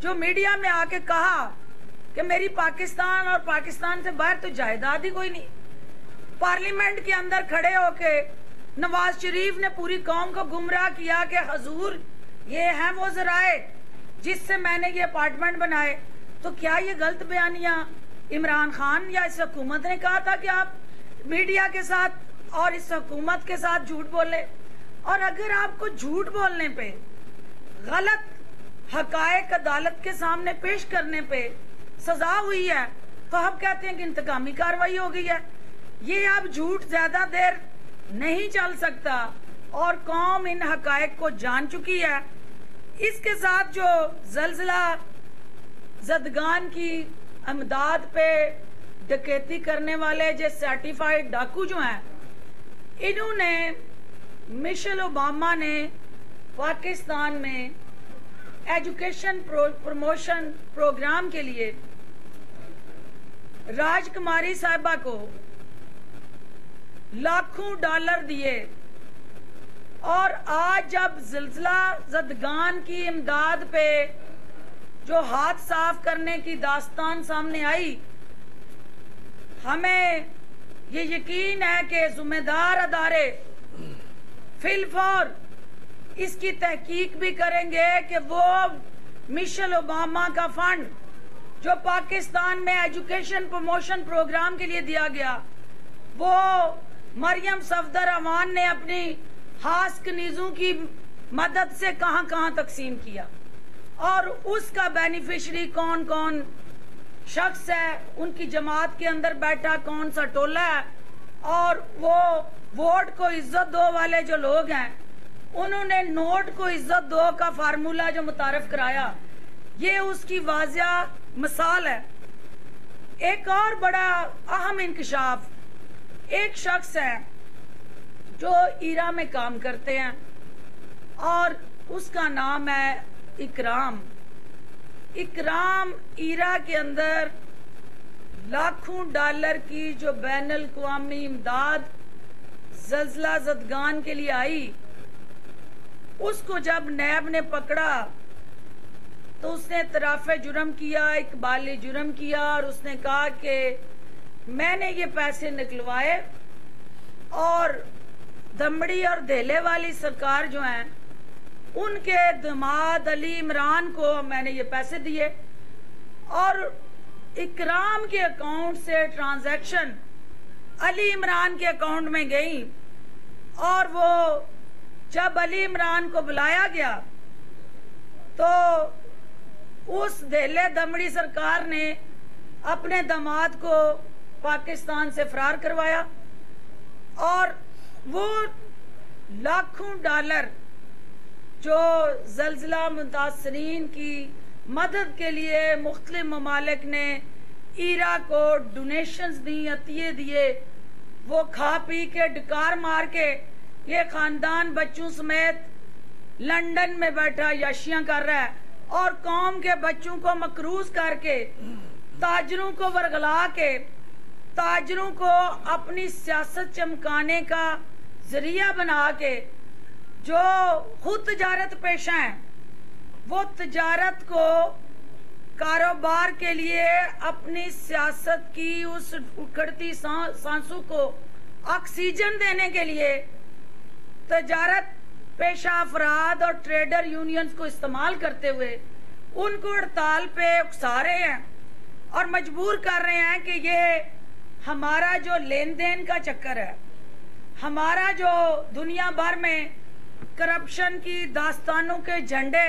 جو میڈیا میں آ کے کہا کہ میری پاکستان اور پاکستان سے باہر تو جائیداد ہی کوئی نہیں. پارلیمنٹ کے اندر کھڑے ہو کے نواز شریف نے پوری قوم کو گمراہ کیا کہ حضور یہ ہیں وہ ذرائع جس سے میں نے یہ اپارٹمنٹ بنائے. تو کیا یہ غلط بیانیاں عمران خان یا اس حکومت نے کہا تھا کہ آپ میڈیا کے ساتھ اور اس حکومت کے ساتھ جھوٹ بولے؟ اور اگر آپ کو جھوٹ بولنے پہ، غلط حقائق عدالت کے سامنے پیش کرنے پہ سزا ہوئی ہے تو آپ کہتے ہیں کہ انتقامی کارروائی ہو گئی ہے. یہ اب جھوٹ زیادہ دیر نہیں چل سکتا اور قوم ان حقائق کو جان چکی ہے. اس کے ساتھ جو زلزلہ زدگان کی امداد پہ ڈکیتی کرنے والے جو سرٹیفائیڈ ڈاکو جو ہیں، انہوں نے مشیل اوباما نے پاکستان میں ایجوکیشن پروموشن پروگرام کے لیے راج کماری صاحبہ کو لاکھوں ڈالر دیے. اور آج جب زلزلہ زدگان کی امداد پہ جو ہاتھ صاف کرنے کی داستان سامنے آئی، ہمیں یہ یقین ہے کہ ذمہ دار ادارے فی الفور اس کی تحقیق بھی کریں گے کہ وہ مشیل اوباما کا فنڈ جو پاکستان میں ایجوکیشن پروموشن پروگرام کے لیے دیا گیا، وہ مریم صفدر امان نے اپنی خاص کنیزوں کی مدد سے کہاں کہاں تقسیم کیا، اور اس کا بینیفیشری کون کون شخص ہے، ان کی جماعت کے اندر بیٹھا کون سا ٹولہ ہے، اور وہ ووٹ کو عزت دو والے جو لوگ ہیں انہوں نے نوٹ کو عزت دو کا فارمولہ جو متعارف کرایا، یہ اس کی واضح مثال ہے. ایک اور بڑا اہم انکشاف، ایک شخص ہے جو ایرا میں کام کرتے ہیں اور اس کا نام ہے اکرام. اکرام ایرا کے اندر لاکھوں ڈالر کی جو بین الاقوامی امداد زلزلہ زدگان کے لیے آئی، اس کو جب نیب نے پکڑا تو اس نے اعتراف جرم کیا، اقبال جرم کیا، اور اس نے کہا کہ میں نے یہ پیسے نکلوائے اور دمڑی اور دھیلے والی سرکار جو ہیں ان کے داماد علی عمران کو میں نے یہ پیسے دیے. اور اکرام کے اکاؤنٹ سے ٹرانزیکشن علی عمران کے اکاؤنٹ میں گئی، اور وہ جب علی عمران کو بلایا گیا تو اس دھیلے دمڑی سرکار نے اپنے داماد کو پاکستان سے فرار کروایا، اور وہ لاکھوں ڈالر جو زلزلہ متاثرین کی مدد کے لیے مختلف ممالک نے ایرا کو ڈونیشنز دی، عطیے دیے، وہ کھا پی کے ڈکار مار کے یہ خاندان بچوں سمیت لندن میں بیٹھا یاشیاں کر رہا ہے، اور قوم کے بچوں کو مقروض کر کے، تاجروں کو ورغلا کے، تاجروں کو اپنی سیاست چمکانے کا ذریعہ بنا کے، جو خود تجارت پیشہ ہیں وہ تجارت کو کاروبار کے لیے اپنی سیاست کی اس اکھڑتی سانسوں کو آکسیجن دینے کے لیے تجارت پیشہ افراد اور ٹریڈر یونینز کو استعمال کرتے ہوئے ان کو ہڑتال پہ اکسا رہے ہیں اور مجبور کر رہے ہیں کہ یہ ہمارا جو لین دین کا چکر ہے، ہمارا جو دنیا بھر میں کرپشن کی داستانوں کے جھنڈے.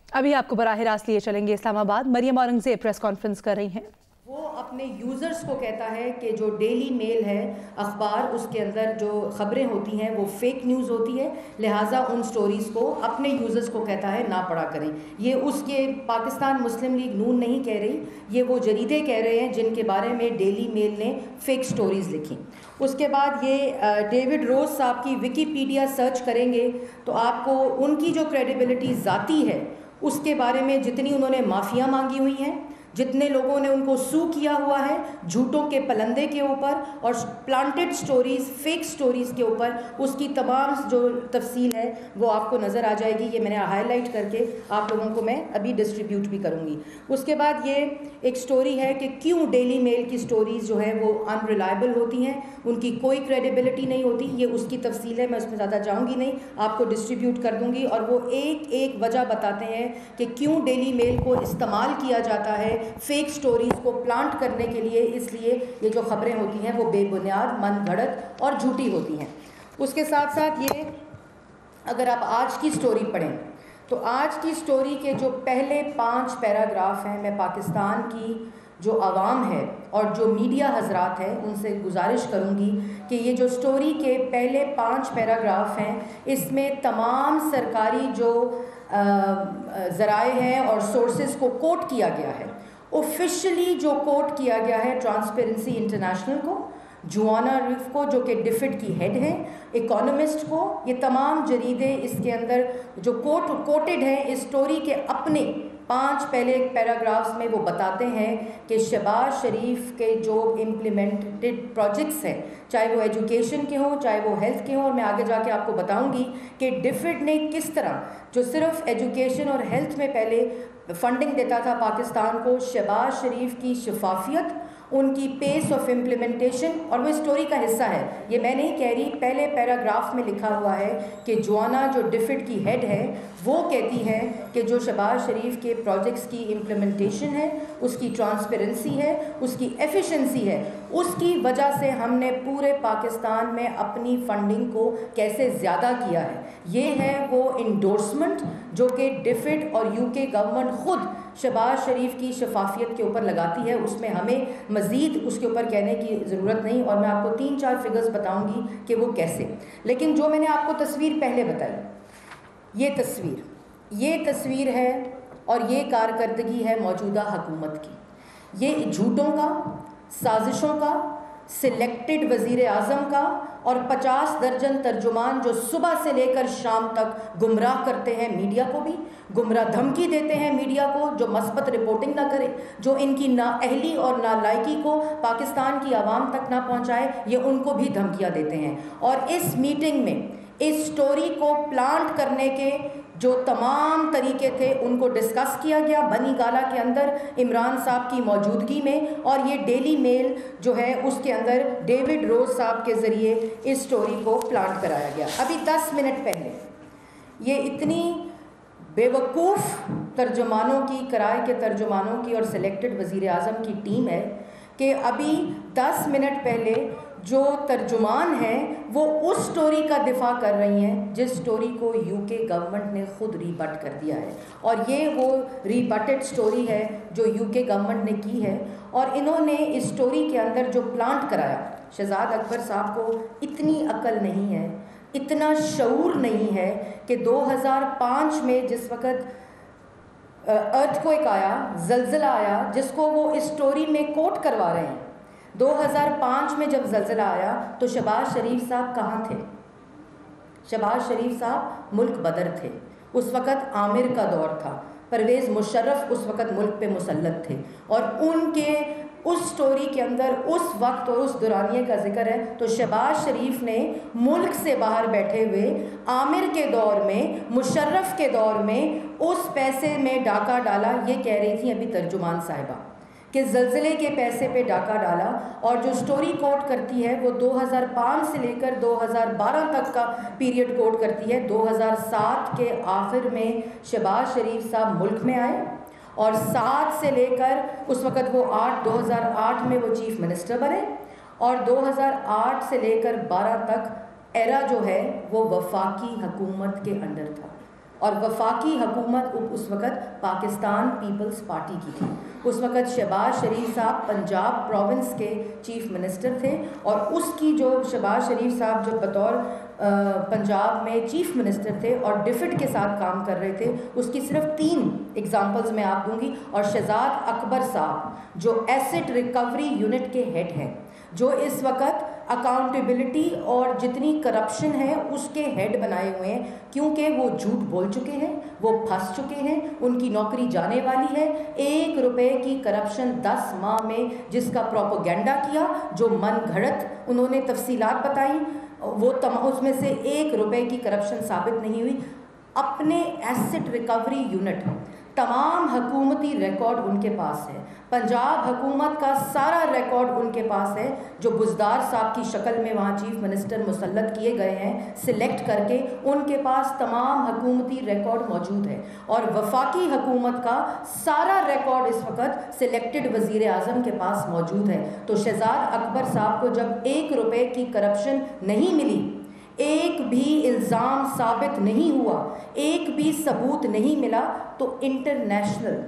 ابھی آپ کو براہ راست لیے چلیں گے اسلام آباد. مریم اورنگزیب پریس کانفرنس کر رہی ہیں. وہ اپنے یوزرز کو کہتا ہے کہ جو ڈیلی میل ہے اخبار، اس کے اندر جو خبریں ہوتی ہیں وہ فیک نیوز ہوتی ہے، لہٰذا ان سٹوریز کو اپنے یوزرز کو کہتا ہے نہ پڑھا کریں. یہ اس کے پاکستان مسلم لیگ نون نہیں کہہ رہی، یہ وہ جریدے کہہ رہے ہیں جن کے بارے میں ڈیلی میل نے فیک سٹوریز لکھی. اس کے بعد یہ ڈیوڈ روز صاحب کی ویکیپیڈیا سرچ کریں گے تو آپ کو ان کی جو کریڈیبلٹی ذاتی ہے اس کے بارے میں جتنی انہوں نے معافیاں مانگی ہوئی ہیں، جتنے لوگوں نے ان کو سو کیا ہوا ہے جھوٹوں کے پلندے کے اوپر اور پلانٹڈ سٹوریز، فیک سٹوریز کے اوپر، اس کی تمام جو تفصیل ہے وہ آپ کو نظر آ جائے گی. یہ میں نے ہائی لائٹ کر کے آپ لوگوں کو میں ابھی ڈسٹریبیوٹ بھی کروں گی. اس کے بعد یہ ایک سٹوری ہے کہ کیوں ڈیلی میل کی سٹوریز جو ہے وہ ان ریلائبل ہوتی ہیں، ان کی کوئی کریڈیبلٹی نہیں ہوتی. یہ اس کی تفصیل ہے، میں اس میں زیادہ جاؤں گی نہیں، آپ کو ڈسٹریبیوٹ کر دوں گی. اور وہ ایک ایک وجہ بتاتے ہیں کہ کیوں ڈیلی میل کو استعمال کیا جاتا ہے فیک سٹوریز کو پلانٹ کرنے کے لیے. اس لیے یہ جو خبریں ہوتی ہیں وہ بے بنیاد، من گھڑت اور جھوٹی ہوتی ہیں. اس کے ساتھ ساتھ یہ اگر آپ آج کی سٹوری پڑھیں تو آج کی سٹوری کے جو پہلے 5 پیراگراف ہیں، میں پاکستان کی جو عوام ہے اور جو میڈیا حضرات ہیں ان سے گزارش کروں گی کہ یہ جو سٹوری کے پہلے 5 پیراگراف ہیں اس میں تمام سرکاری جو ذرائع ہیں اور سورسز کو کوٹ کیا گیا ہے. آفیشلی جو کوٹ کیا گیا ہے ٹرانسپیرنسی انٹرنیشنل کو، جوانا ریف کو جو کہ ڈفٹ کی ہیڈ ہیں، اکانومسٹ کو، یہ تمام جریدے اس کے اندر جو کوٹڈ ہیں اس سٹوری کے اپنے 5 پہلے پیراگرافز میں وہ بتاتے ہیں کہ شہباز شریف کے جو امپلیمنٹڈ پروجیکٹس ہیں، چاہے وہ ایجوکیشن کے ہوں چاہے وہ ہیلتھ کے ہوں، اور میں آگے جا کے آپ کو بتاؤں گی کہ ڈفٹ نے کس طرح جو صرف ایجوکیشن اور ہیلتھ میں پہلے فنڈنگ دیتا تھا پاکستان کو، شہباز شریف کی شفافیت، ان کی پیس آف امپلیمنٹیشن، اور وہ اسٹوری کا حصہ ہے، یہ میں نہیں کہہ رہی، پہلے پیراگراف میں لکھا ہوا ہے کہ جوانا جو ڈفٹ کی ہیڈ ہے وہ کہتی ہے کہ جو شہباز شریف کے پروجیکٹس کی امپلیمنٹیشن ہے، اس کی ٹرانسپیرنسی ہے، اس کی ایفیشنسی ہے، اس کی وجہ سے ہم نے پورے پاکستان میں اپنی فنڈنگ کو کیسے زیادہ کیا ہے. یہ ہے وہ انڈورسمنٹ جو کہ ڈفٹ اور یو کے گورنمنٹ خود شہباز شریف کی شفافیت کے اوپر لگاتی ہے. اس میں ہمیں مزید اس کے اوپر کہنے کی ضرورت نہیں، اور میں آپ کو 3-4 فگرز بتاؤں گی کہ وہ کیسے. لیکن جو میں نے آپ کو تصویر پہلے بتائی، یہ تصویر ہے اور یہ کارکردگی ہے موجودہ حکومت کی. یہ جھوٹوں کا، سازشوں کا، سلیکٹڈ وزیر اعظم کا اور 50 درجن ترجمان جو صبح سے لے کر شام تک گمراہ کرتے ہیں، میڈیا کو بھی گمراہ دھمکی دیتے ہیں، میڈیا کو جو مثبت رپورٹنگ نہ کرے، جو ان کی نااہلی اور نالائقی کو پاکستان کی عوام تک نہ پہنچائے، یہ ان کو بھی دھمکیاں دیتے ہیں. اور اس میٹنگ میں اس سٹوری کو پلانٹ کرنے کے جو تمام طریقے تھے ان کو ڈسکس کیا گیا بنی گالا کے اندر عمران صاحب کی موجودگی میں، اور یہ ڈیلی میل جو ہے اس کے اندر ڈیوڈ روز صاحب کے ذریعے اس سٹوری کو پلانٹ کرایا گیا. ابھی 10 منٹ پہلے یہ اتنی بیوقوف ترجمانوں کی، کرائے کے ترجمانوں کی اور سلیکٹڈ وزیر اعظم کی ٹیم ہے کہ ابھی 10 منٹ پہلے جو ترجمان ہیں وہ اس سٹوری کا دفاع کر رہی ہیں جس سٹوری کو یو کے گورنمنٹ نے خود ریبٹ کر دیا ہے. اور یہ وہ ریبٹڈ سٹوری ہے جو یو کے گورنمنٹ نے کی ہے. اور انہوں نے اس سٹوری کے اندر جو پلانٹ کرایا، شہزاد اکبر صاحب کو اتنی عقل نہیں ہے، اتنا شعور نہیں ہے کہ 2005 میں جس وقت ارتھکویک آیا، زلزلہ آیا، جس کو وہ اس سٹوری میں کوٹ کروا رہے ہیں، 2005 میں جب زلزلہ آیا تو شہباز شریف صاحب کہاں تھے؟ شہباز شریف صاحب ملک بدر تھے. اس وقت عامر کا دور تھا، پرویز مشرف اس وقت ملک پہ مسلط تھے، اور ان کے اس سٹوری کے اندر اس وقت اور اس دورانیے کا ذکر ہے. تو شہباز شریف نے ملک سے باہر بیٹھے ہوئے عامر کے دور میں، مشرف کے دور میں اس پیسے میں ڈاکہ ڈالا. یہ کہہ رہی تھی ابھی ترجمان صاحبہ کہ زلزلے کے پیسے پہ ڈاکہ ڈالا. اور جو سٹوری کوٹ کرتی ہے وہ 2005 سے لے کر 2012 تک کا پیریڈ کوٹ کرتی ہے. 2007 کے آخر میں شہباز شریف صاحب ملک میں آئے، اور 7 سے لے کر اس وقت وہ 2008 میں وہ چیف منسٹر بنے، اور 2008 سے لے کر 12 تک ایرا جو ہے وہ وفاقی حکومت کے انڈر تھا. اور وفاقی حکومت اس وقت پاکستان پیپلز پارٹی کی تھی. اس وقت شہباز شریف صاحب پنجاب پروونس کے چیف منسٹر تھے، اور اس کی جو شہباز شریف صاحب جو بطور پنجاب میں چیف منسٹر تھے اور ڈفٹ کے ساتھ کام کر رہے تھے، اس کی صرف 3 ایگزامپلز میں آپ دوں گی. اور شہزاد اکبر صاحب جو ایسٹ ریکوری یونٹ کے ہیڈ ہیں، جو اس وقت اکاؤنٹیبلٹی اور جتنی کرپشن ہے اس کے ہیڈ بنائے ہوئے ہیں، کیونکہ وہ جھوٹ بول چکے ہیں، وہ پھنس چکے ہیں، ان کی نوکری جانے والی ہے. ایک روپے کی کرپشن 10 ماہ میں جس کا پروپیگنڈا کیا، جو من گھڑت انہوں نے تفصیلات بتائیں، وہ اس میں سے 1 روپے کی کرپشن ثابت نہیں ہوئی۔ اپنے ایسٹ ریکوری یونٹ، تمام حکومتی ریکارڈ ان کے پاس ہے، پنجاب حکومت کا سارا ریکارڈ ان کے پاس ہے، جو بزدار صاحب کی شکل میں وہاں چیف منسٹر مسلط کیے گئے ہیں سلیکٹ کر کے، ان کے پاس تمام حکومتی ریکارڈ موجود ہے، اور وفاقی حکومت کا سارا ریکارڈ اس وقت سلیکٹڈ وزیر اعظم کے پاس موجود ہے۔ تو شہزاد اکبر صاحب کو جب 1 روپے کی کرپشن نہیں ملی، ایک بھی الزام ثابت نہیں ہوا، ایک بھی ثبوت نہیں ملا، تو انٹرنیشنل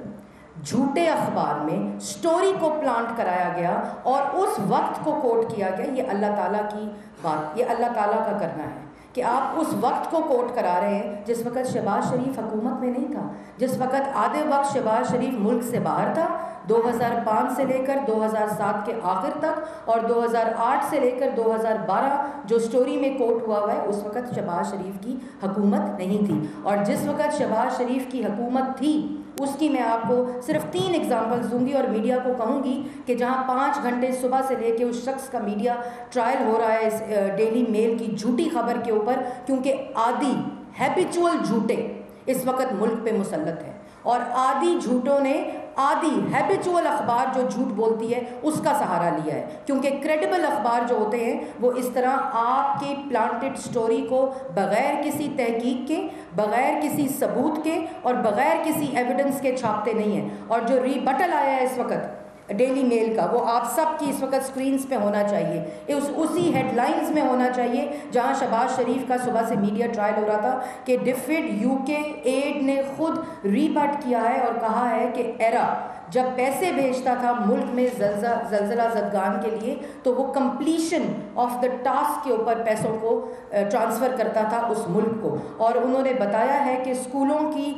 جھوٹے اخبار میں سٹوری کو پلانٹ کرایا گیا اور اس وقت کو کوٹ کیا گیا۔ یہ اللہ تعالیٰ کی بات، یہ اللہ تعالیٰ کا کرنا ہے کہ آپ اس وقت کو کوٹ کرا رہے ہیں جس وقت شہباز شریف حکومت میں نہیں تھا، جس وقت آدھے وقت شہباز شریف ملک سے باہر تھا، 2005 سے لے کر 2007 کے آخر تک، اور 2008 سے لے کر 2012 جو سٹوری میں کوٹ ہوا ہے اس وقت شہباز شریف کی حکومت نہیں تھی۔ اور جس وقت شہباز شریف کی حکومت تھی اس کی میں آپ کو صرف 3 ایگزامپلز دوں گی، اور میڈیا کو کہوں گی کہ جہاں 5 گھنٹے صبح سے لے کے اس شخص کا میڈیا ٹرائل ہو رہا ہے اس ڈیلی میل کی جھوٹی خبر کے اوپر، کیونکہ عادی ہیبیچول جھوٹے اس وقت ملک پہ مسلط ہیں، اور عادی جھوٹوں نے عادی ہیبیچول اخبار جو جھوٹ بولتی ہے اس کا سہارا لیا ہے، کیونکہ کریڈیبل اخبار جو ہوتے ہیں وہ اس طرح آپ کے پلانٹڈ سٹوری کو بغیر کسی تحقیق کے، بغیر کسی ثبوت کے اور بغیر کسی ایویڈنس کے چھاپتے نہیں ہیں۔ اور جو ریبٹل آیا ہے اس وقت ڈیلی میل کا، وہ آپ سب کی اس وقت سکرینز پہ ہونا چاہیے، اسی ہیڈ لائنز میں ہونا چاہیے جہاں شہباز شریف کا صبح سے میڈیا ٹرائل ہو رہا تھا کہ ڈیفڈ UK ایڈ نے خود ریبٹ کیا ہے اور کہا ہے کہ ایرا جب پیسے بھیجتا تھا ملک میں زلزلہ زدگان کے لیے تو وہ کمپلیشن آف دا ٹاسک کے اوپر پیسوں کو ٹرانسفر کرتا تھا اس ملک کو، اور انہوں نے بتایا ہے کہ اسکولوں کی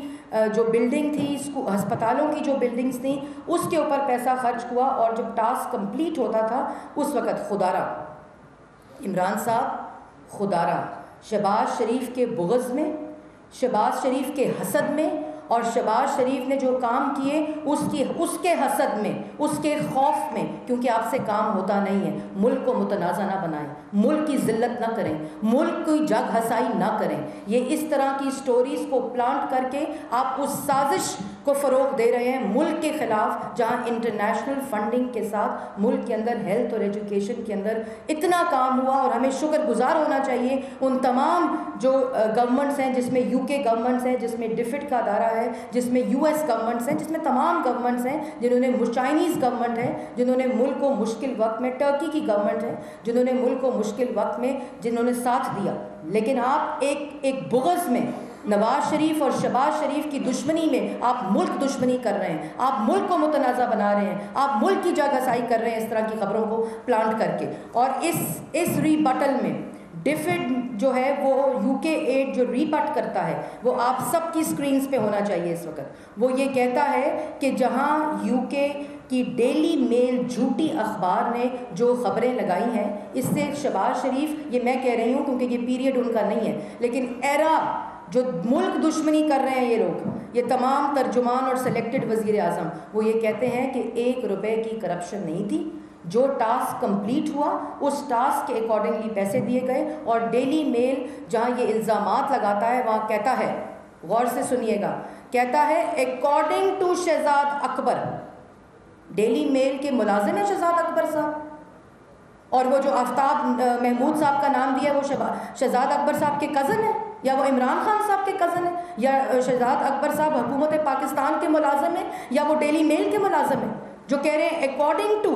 جو بلڈنگ تھی، ہسپتالوں کی جو بلڈنگز تھیں اس کے اوپر پیسہ خرچ ہوا، اور جب ٹاسک کمپلیٹ ہوتا تھا اس وقت خدارہ عمران صاحب، خدارہ شہباز شریف کے بغض میں، شہباز شریف کے حسد میں، اور شہباز شریف نے جو کام کیے اس کے حسد میں، اس کے خوف میں، کیونکہ آپ سے کام ہوتا نہیں ہے۔ ملک کو متنازع نہ بنائیں، ملک کی ذلت نہ کریں، ملک کی جگ ہسائی نہ کریں۔ یہ اس طرح کی سٹوریز کو پلانٹ کر کے آپ اس سازش کو فروغ دے رہے ہیں ملک کے خلاف، جہاں انٹرنیشنل فنڈنگ کے ساتھ ملک کے اندر ہیلتھ اور ایجوکیشن کے اندر اتنا کام ہوا، اور ہمیں شکر گزار ہونا چاہیے ان تمام جو گورنمنٹس ہیں، جس میں UK گورنمنٹس ہیں، جس میں ڈیفڈ کا ادارہ ہے، جس میں US گورنمنٹس ہیں، جس میں تمام گورنمنٹس ہیں جنہوں نے، چائنیز گورنمنٹ ہے جنہوں نے ملک کو مشکل وقت میں، ٹرکی کی گورنمنٹ ہے جنہوں نے ملک کو مشکل وقت میں جنہوں نے ساتھ دیا، لیکن آپ ایک بغض میں، نواز شریف اور شہباز شریف کی دشمنی میں آپ ملک دشمنی کر رہے ہیں، آپ ملک کو متنازع بنا رہے ہیں، آپ ملک کی جگ ہسائی کر رہے ہیں اس طرح کی خبروں کو پلانٹ کر کے۔ اور اس ریبٹل میں ڈیفڈ جو ہے وہ UK ایڈ جو ریبٹ کرتا ہے وہ آپ سب کی سکرینز پہ ہونا چاہیے اس وقت۔ وہ یہ کہتا ہے کہ جہاں UK کی ڈیلی میل جھوٹی اخبار نے جو خبریں لگائی ہیں، اس سے شہباز شریف، یہ میں کہہ رہی ہوں کیونکہ یہ پیریڈ ان کا نہیں ہے، لیکن ایرا جو ملک دشمنی کر رہے ہیں یہ لوگ، یہ تمام ترجمان اور سلیکٹڈ وزیر اعظم، وہ یہ کہتے ہیں کہ 1 روپے کی کرپشن نہیں تھی، جو ٹاسک کمپلیٹ ہوا اس ٹاسک کے اکارڈنگلی پیسے دیے گئے۔ اور ڈیلی میل جہاں یہ الزامات لگاتا ہے وہاں کہتا ہے، غور سے سنیے گا، کہتا ہے according to Shahzad Akbar, Daily Mail کے ملازم ہیں شہزاد اکبر صاحب، اور وہ جو آفتاب محمود صاحب کا نام دیا وہ شہزاد اکبر صاحب کے کزن ہیں، یا وہ عمران خان صاحب کے کزن ہیں، یا شہزاد اکبر صاحب حکومت پاکستان کے ملازم ہیں، یا وہ ڈیلی میل کے ملازم ہیں، جو کہہ رہے ہیں اکارڈنگ ٹو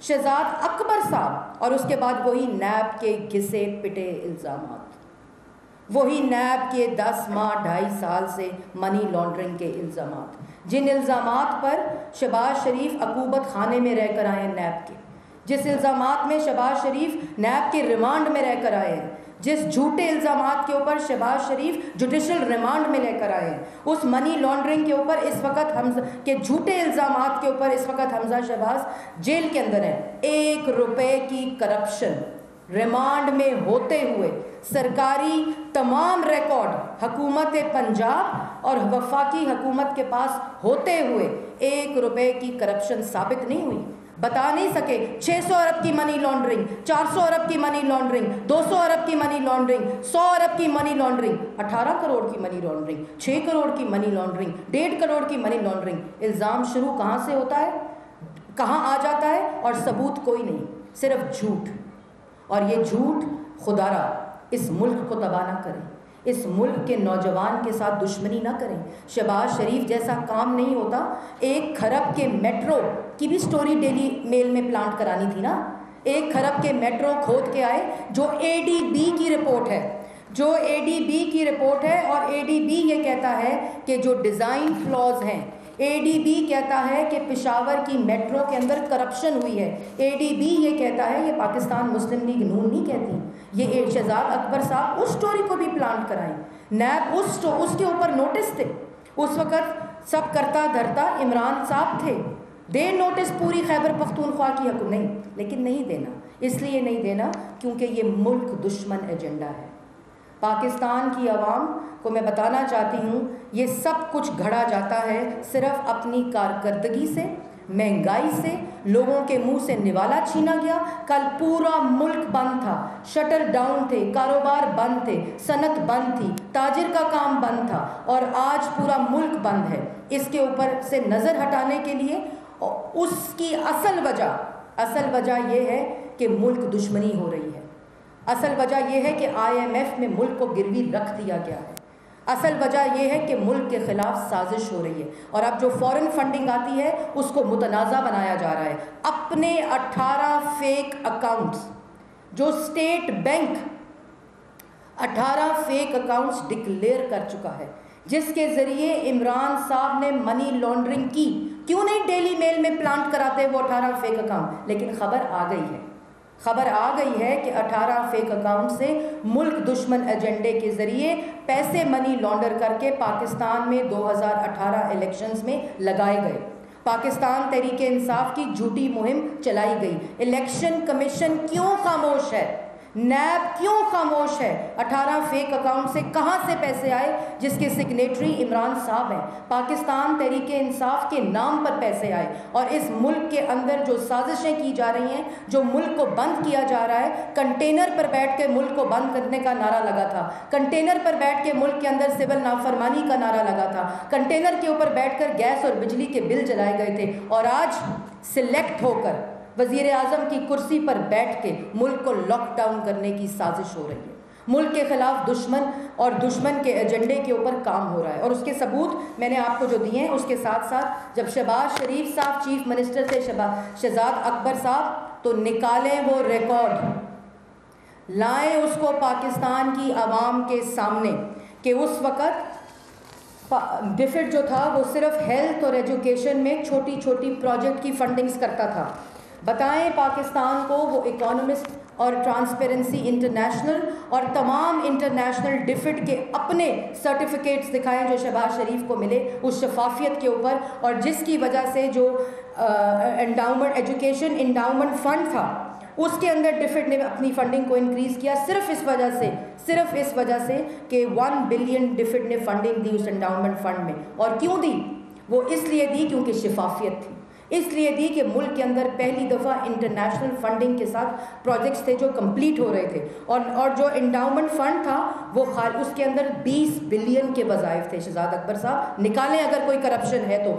شہزاد اکبر صاحب، اور اس کے بعد وہی نیب کے گھسے پٹے الزامات، وہی نیب کے 10 ماہ 2.5 سال سے منی لانڈرنگ کے الزامات، جن الزامات پر شہباز شریف عقوبت خانے میں رہ کر آئے ہیں نیب کے، جس الزامات میں شہباز شریف نیب کے ریمانڈ میں رہ کر آئے ہیں، جس جھوٹے الزامات کے اوپر شہباز شریف جوڈیشل ریمانڈ میں لے کر آئے ہیں، اس منی لانڈرنگ کے اوپر اس وقت کے جھوٹے الزامات کے اوپر اس وقت حمزہ شہباز جیل کے اندر ہیں۔ 1 روپے کی کرپشن ریمانڈ میں ہوتے ہوئے سرکاری تمام ریکارڈ حکومت پنجاب اور وفاقی حکومت کے پاس ہوتے ہوئے 1 روپے کی کرپشن ثابت نہیں ہوئی. بتا نہیں سکے 600 ارب کی منی لانڈرنگ, 400 ارب کی منی لانڈرنگ, 200 ارب کی منی لانڈرنگ, 100 ارب کی منی لانڈرنگ, 18 کروڑ کی منی لانڈرنگ, 6 کروڑ کی منی لانڈرنگ, 1.5 کروڑ کی منی لانڈرنگ. الزام شروع کہاں سے ہوتا ہے, کہاں آ جاتا ہے, اور ثبوت کوئی نہیں, صرف جھوٹ. اور یہ جھوٹ خدا را اس ملک کو تباہ نہ کرے, اس ملک کے نوجوان کے ساتھ دشمنی نہ کریں. شہباز شریف جیسا کام نہیں ہوتا. 1 کھرب کے میٹرو کی بھی سٹوری ڈیلی میل میں پلانٹ کرانی تھی نا. 1 کھرب کے میٹرو کھود کے آئے, جو ADB کی رپورٹ ہے, جو ADB کی رپورٹ ہے, اور ADB یہ کہتا ہے کہ جو ڈیزائن فلاز ہیں, ADB کہتا ہے کہ پشاور کی میٹرو کے اندر کرپشن ہوئی ہے. ADB یہ کہتا ہے, یہ پاکستان مسلم لیگ نون نہیں کہتی. یہ شہزاد اکبر صاحب اس سٹوری کو بھی پلانٹ کرائیں. نیب اس کے اوپر نوٹس تھے. اس وقت سب کرتا دھرتا عمران صاحب تھے. دے نوٹس پوری خیبر پختونخوا کی حکومت نہیں, لیکن نہیں دینا. اس لیے نہیں دینا کیونکہ یہ ملک دشمن ایجنڈا ہے. پاکستان کی عوام کو میں بتانا چاہتی ہوں, یہ سب کچھ گھڑا جاتا ہے صرف اپنی کارکردگی سے, مہنگائی سے. لوگوں کے منہ سے نوالا چھینا گیا. کل پورا ملک بند تھا, شٹر ڈاؤن تھے, کاروبار بند تھے, صنعت بند تھی, تاجر کا کام بند تھا, اور آج پورا ملک بند ہے. اس کے اوپر سے نظر ہٹانے کے لیے اس کی اصل وجہ یہ ہے کہ ملک دشمنی ہو رہی ہے. اصل وجہ یہ ہے کہ IMF میں ملک کو گروی رکھ دیا گیا ہے. اصل وجہ یہ ہے کہ ملک کے خلاف سازش ہو رہی ہے, اور اب جو فورن فنڈنگ آتی ہے اس کو متنازع بنایا جا رہا ہے. اپنے 18 فیک اکاؤنٹس, جو state bank 18 fake accounts declare کر چکا ہے, جس کے ذریعے عمران صاحب نے منی لانڈرنگ کی. کیوں نہیں ڈیلی میل میں پلانٹ کراتے وہ 18 فیک اکاؤنٹ؟ لیکن خبر آ گئی ہے کہ 18 فیک اکاؤنٹ سے ملک دشمن ایجنڈے کے ذریعے پیسے منی لانڈر کر کے پاکستان میں 2018 الیکشنز میں لگائے گئے. پاکستان تحریک انصاف کی جھوٹی مہم چلائی گئی. الیکشن کمیشن کیوں خاموش ہے؟ نیب کیوں خاموش ہے؟ 18 فیک اکاؤنٹ سے کہاں سے پیسے آئے جس کے سگنیٹری عمران صاحب ہیں؟ پاکستان تحریک انصاف کے نام پر پیسے آئے, اور اس ملک کے اندر جو سازشیں کی جا رہی ہیں, جو ملک کو بند کیا جا رہا ہے. کنٹینر پر بیٹھ کے ملک کو بند کرنے کا نعرہ لگا تھا, کنٹینر پر بیٹھ کے ملک کے اندر سول نافرمانی کا نعرہ لگا تھا, کنٹینر کے اوپر بیٹھ کر گیس اور بجلی کے بل جلائے گئے تھے, اور آج سلیکٹ ہو کر وزیر اعظم کی کرسی پر بیٹھ کے ملک کو لاک ڈاؤن کرنے کی سازش ہو رہی ہے. ملک کے خلاف دشمن اور دشمن کے ایجنڈے کے اوپر کام ہو رہا ہے. اور اس کے ثبوت میں نے آپ کو جو دیے ہیں, اس کے ساتھ ساتھ جب شہباز شریف صاحب چیف منسٹر تھے, شہزاد اکبر صاحب, تو نکالیں وہ ریکارڈ, لائیں اس کو پاکستان کی عوام کے سامنے کہ اس وقت ڈفٹ جو تھا وہ صرف ہیلتھ اور ایجوکیشن میں چھوٹی چھوٹی پروجیکٹ کی فنڈنگز کرتا تھا. بتائیں پاکستان کو وہ اکانومسٹ اور ٹرانسپیرنسی انٹرنیشنل اور تمام انٹرنیشنل ڈفٹ کے اپنے سرٹیفکیٹس دکھائیں جو شہباز شریف کو ملے اس شفافیت کے اوپر, اور جس کی وجہ سے جو انڈاؤمنٹ ایجوکیشن انڈاؤمنٹ فنڈ تھا اس کے اندر ڈفٹ نے اپنی فنڈنگ کو انکریز کیا صرف اس وجہ سے کہ 1 بلین ڈفٹ نے فنڈنگ دی اس انڈاؤمنٹ فنڈ میں. اور کیوں دی؟ وہ اس لیے دی کیونکہ شفافیت تھی, اس لیے دی کہ ملک کے اندر پہلی دفعہ انٹرنیشنل فنڈنگ کے ساتھ پروجیکٹس تھے جو کمپلیٹ ہو رہے تھے, اور جو انڈاؤمنٹ فنڈ تھا وہ اس کے اندر 20 بلین کے وظائف تھے. شہزاد اکبر صاحب نکالیں اگر کوئی کرپشن ہے تو.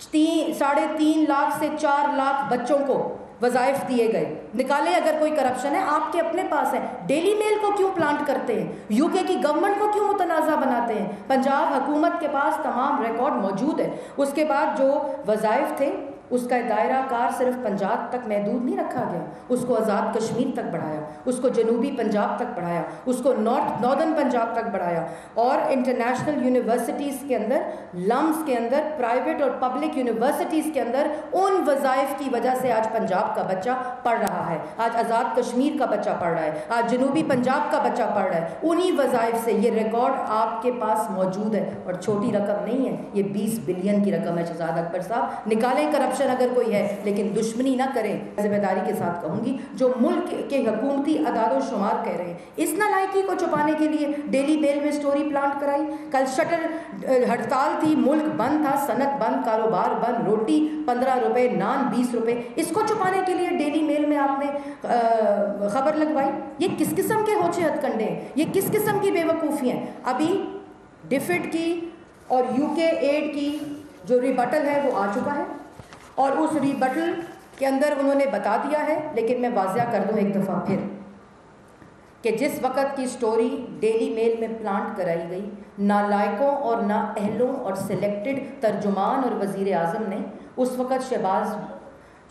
3.5 لاکھ سے 4 لاکھ بچوں کو وظائف دیے گئے, نکالیں اگر کوئی کرپشن ہے. آپ کے اپنے پاس ہے. ڈیلی میل کو کیوں پلانٹ کرتے ہیں؟ UK کی گورنمنٹ کو کیوں متنازع بناتے ہیں؟ پنجاب حکومت کے پاس تمام ریکارڈ موجود ہے. اس کے بعد جو وظائف تھے اس کا دائرہ کار صرف پنجاب تک محدود نہیں رکھا گیا, اس کو آزاد کشمیر تک بڑھایا, اس کو جنوبی پنجاب تک بڑھایا, اس کو ناردرن پنجاب تک بڑھایا, اور انٹرنیشنل یونیورسٹیز کے اندر, لمس کے اندر, پرائیویٹ اور پبلک یونیورسٹیز کے اندر ان وظائف کی وجہ سے آج پنجاب کا بچہ پڑھ رہا ہے, آج آزاد کشمیر کا بچہ پڑھ رہا ہے, آج جنوبی پنجاب کا بچہ پڑھ رہا ہے. انہی وظائف سے یہ ریکارڈ آپ کے پاس موجود ہے, اور چھوٹی رقم نہیں ہے, یہ 20 بلین کی رقم ہے. شہزاد اکبر صاحب نکالیں کرپشن کرپشن اگر کوئی ہے، لیکن دشمنی نہ کریں. ذمہ داری کے ساتھ کہوں گی، جو ملک کے حکومتی اعداد و شمار کہہ رہے ہیں، اس نالائکی کو چھپانے کے لیے ڈیلی میل میں سٹوری پلانٹ کرائی. کل شٹر ہڑتال تھی، ملک بند تھا، صنعت بند، کاروبار بند، روٹی 15 روپے، نان 20 روپے. اس کو چھپانے کے لیے ڈیلی میل میں آپ نے خبر لگوائی. یہ کس قسم کے ہوچے ہتھ کنڈے ہیں؟ یہ کس قسم کی بے وقوفی ہیں؟ ابھی ڈیفڈ کی اور UK ایڈ کی جو ریبٹل ہے وہ آ چکا ہے، اور اس ریبٹل کے اندر انہوں نے بتا دیا ہے. لیکن میں واضح کر دوں ایک دفعہ پھر کہ جس وقت کی سٹوری ڈیلی میل میں پلانٹ کرائی گئی، نالائقوں اور نااہلوں اور سلیکٹڈ ترجمان اور وزیر اعظم نے، اس وقت شہباز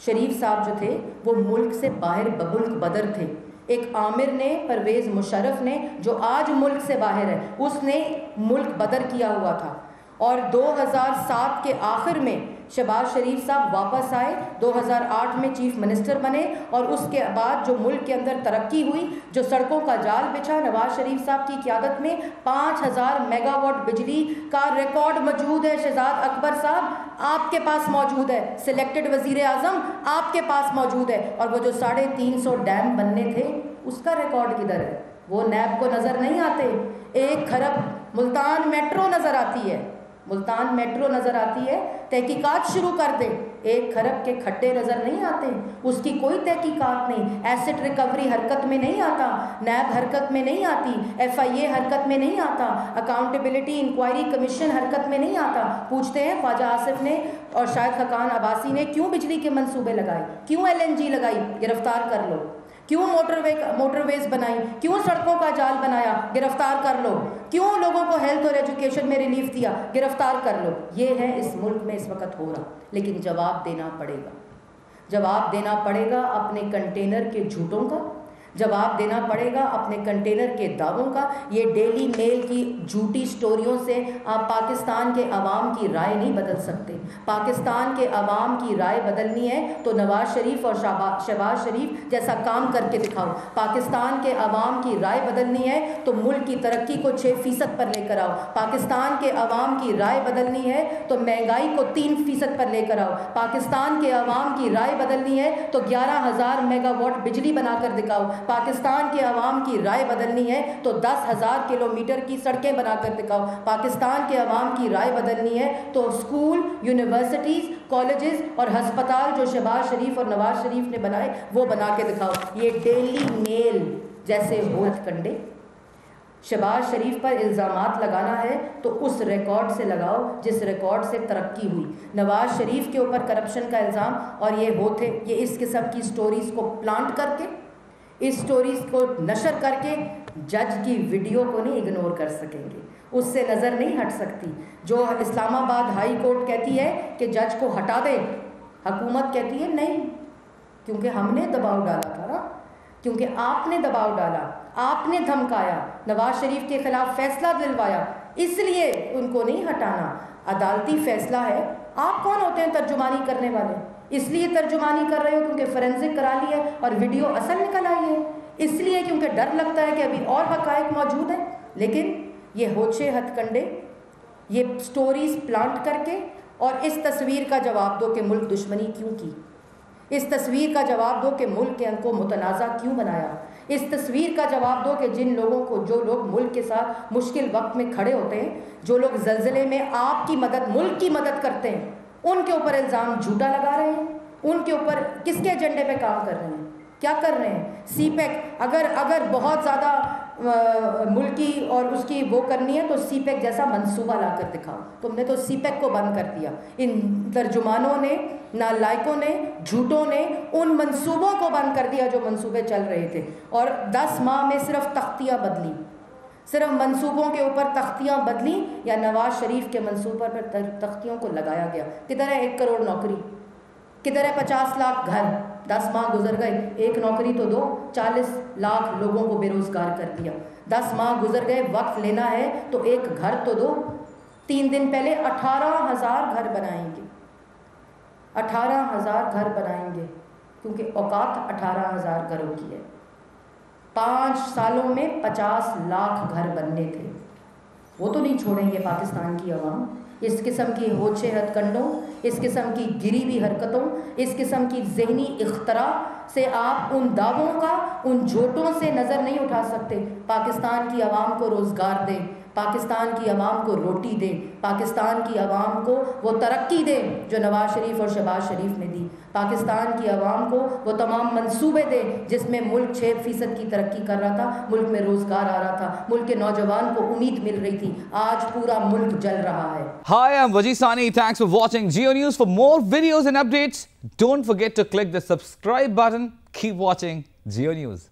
شریف صاحب جو تھے وہ ملک سے باہر بملک بدر تھے. ایک عامر نے، پرویز مشرف نے، جو آج ملک سے باہر ہے، اس نے ملک بدر کیا ہوا تھا. اور 2007 کے آخر میں شہباز شریف صاحب واپس آئے، 2008 میں چیف منسٹر بنے، اور اس کے بعد جو ملک کے اندر ترقی ہوئی، جو سڑکوں کا جال بچھا نواز شریف صاحب کی قیادت میں، 5000 میگا واٹ بجلی کا ریکارڈ موجود ہے. شہزاد اکبر صاحب آپ کے پاس موجود ہے، سلیکٹڈ وزیر اعظم آپ کے پاس موجود ہے. اور وہ جو 350 ڈیم بننے تھے اس کا ریکارڈ کدھر ہے؟ وہ نیب کو نظر نہیں آتے. 1 کھرب ملتان میٹرو نظر آتی ہے، ملتان میٹرو نظر آتی ہے، تحقیقات شروع کر دے. 1 کھرب کے کھڈے نظر نہیں آتے، اس کی کوئی تحقیقات نہیں. ایسٹ ریکوری حرکت میں نہیں آتا، نیب حرکت میں نہیں آتی، FIA حرکت میں نہیں آتا، اکاؤنٹیبلٹی انکوائری کمیشن حرکت میں نہیں آتا. پوچھتے ہیں خواجہ آصف نے اور شاہد خاقان عباسی نے کیوں بجلی کے منصوبے لگائے، کیوں LNG لگائی؟ گرفتار کر لو. کیوں موٹر ویز بنائی؟ کیوں سڑکوں کا جال بنایا؟ گرفتار کر لو. کیوں لوگوں کو ہیلتھ اور ایجوکیشن میں ریلیف دیا؟ گرفتار کر لو. یہ ہے اس ملک میں اس وقت ہو رہا. لیکن جواب دینا پڑے گا، جواب دینا پڑے گا اپنے کنٹینر کے جھوٹوں کا، جواب دینا پڑے گا اپنے کنٹینر کے دعووں کا. یہ ڈیلی میل کی جھوٹی سٹوریوں سے آپ پاکستان کے عوام کی رائے نہیں بدل سکتے. پاکستان کے عوام کی رائے بدلنی ہے تو نواز شریف اور شہباز شریف جیسا کام کر کے دکھاؤ. پاکستان کے عوام کی رائے بدلنی ہے تو ملک کی ترقی کو 6% پر لے کر آؤ. پاکستان کے عوام کی رائے بدلنی ہے تو مہنگائی کو 3% پر لے کر آؤ. پاکستان کے عوام کی رائے بدلنی ہے تو 11,000 میگا واٹ بجلی بنا کر دکھاؤ. پاکستان کے عوام کی رائے بدلنی ہے تو 10,000 کلومیٹر کی سڑکیں بنا کر دکھاؤ. پاکستان کے عوام کی رائے بدلنی ہے تو اسکول، یونیورسٹیز، کالجز اور ہسپتال جو شہباز شریف اور نواز شریف نے بنائے وہ بنا کے دکھاؤ. یہ ڈیلی میل جیسے ہتھ کنڈے شہباز شریف پر الزامات لگانا ہے تو اس ریکارڈ سے لگاؤ جس ریکارڈ سے ترقی ہوئی. نواز شریف کے اوپر کرپشن کا الزام اور یہ اس قسم کی سٹوریز کو پلانٹ کر کے، اس سٹوریز کو نشر کر کے جج کی ویڈیو کو نہیں اگنور کر سکیں گے، اس سے نظر نہیں ہٹ سکتی. جو اسلام آباد ہائی کورٹ کہتی ہے کہ جج کو ہٹا دے، حکومت کہتی ہے نہیں، کیونکہ ہم نے دباؤ ڈالا تھا نا، کیونکہ آپ نے دباؤ ڈالا، آپ نے دھمکایا، نواز شریف کے خلاف فیصلہ دلوایا، اس لیے ان کو نہیں ہٹانا. عدالتی فیصلہ ہے. آپ کون ہوتے ہیں ترجمانی کرنے والے؟ اس لیے ترجمانی کر رہے ہو کیونکہ فورینزک کرا لی ہے اور ویڈیو اصل نکل آئی ہے، اس لیے کیونکہ ڈر لگتا ہے کہ ابھی اور حقائق موجود ہیں. لیکن یہ ہوچے ہتھ کنڈے، یہ سٹوریز پلانٹ کر کے، اور اس تصویر کا جواب دو کہ ملک دشمنی کیوں کی، اس تصویر کا جواب دو کہ ملک کے کو متنازع کیوں بنایا، اس تصویر کا جواب دو کہ جن لوگوں کو، جو لوگ ملک کے ساتھ مشکل وقت میں کھڑے ہوتے ہیں، جو لوگ زلزلے میں آپ کی مدد، ملک کی مدد کرتے ہیں، ان کے اوپر الزام جھوٹا لگا رہے ہیں. ان کے اوپر کس کے ایجنڈے پہ کام کر رہے ہیں، کیا کر رہے ہیں؟ سی پیک اگر بہت زیادہ ملکی اور اس کی وہ کرنی ہے تو سی پیک جیسا منصوبہ لا کر دکھاؤ. تم نے تو سی پیک کو بند کر دیا. ان ترجمانوں نے، نالائقوں نے، جھوٹوں نے ان منصوبوں کو بند کر دیا جو منصوبے چل رہے تھے. اور 10 ماہ میں صرف تختیاں بدلی، صرف منصوبوں کے اوپر تختیاں بدلی، یا نواز شریف کے منصوبے پر تختیوں کو لگایا گیا. کدھر ہے 1 کروڑ نوکری، کدھر ہے 50 لاکھ گھر؟ 10 ماہ گزر گئے، 1 نوکری تو دو، 40 لاکھ لوگوں کو بے روزگار کر دیا. 10 ماہ گزر گئے، وقت لینا ہے تو 1 گھر تو دو. 3 دن پہلے 18,000 گھر بنائیں گے، 18,000 گھر بنائیں گے، کیونکہ اوقات 18,000 گھروں کی ہے. 5 سالوں میں 50 لاکھ گھر بننے تھے. وہ تو نہیں چھوڑیں گے پاکستان کی عوام. اس قسم کی ہوچے ہتھ کنڈوں، اس قسم کی گری ہوئی حرکتوں، اس قسم کی ذہنی اختراع سے آپ ان دعووں کا، ان جھوٹوں سے نظر نہیں اٹھا سکتے۔ پاکستان کی عوام کو روزگار دیں، پاکستان کی عوام کو روٹی دیں، پاکستان کی عوام کو وہ ترقی دیں جو نواز شریف اور شہباز شریف نے دی، پاکستان کی عوام کو وہ تمام منصوبے دیں جس میں ملک 6% کی ترقی کر رہا تھا، ملک میں روزگار آ رہا تھا، ملک کے نوجوان کو امید مل رہی تھی۔ آج پورا ملک جل رہا ہے۔ Hi, I'm Wajih Sani. Thanks for watching Jio News. For more videos and updates, don't forget to click the subscribe button. Keep watching Jio News.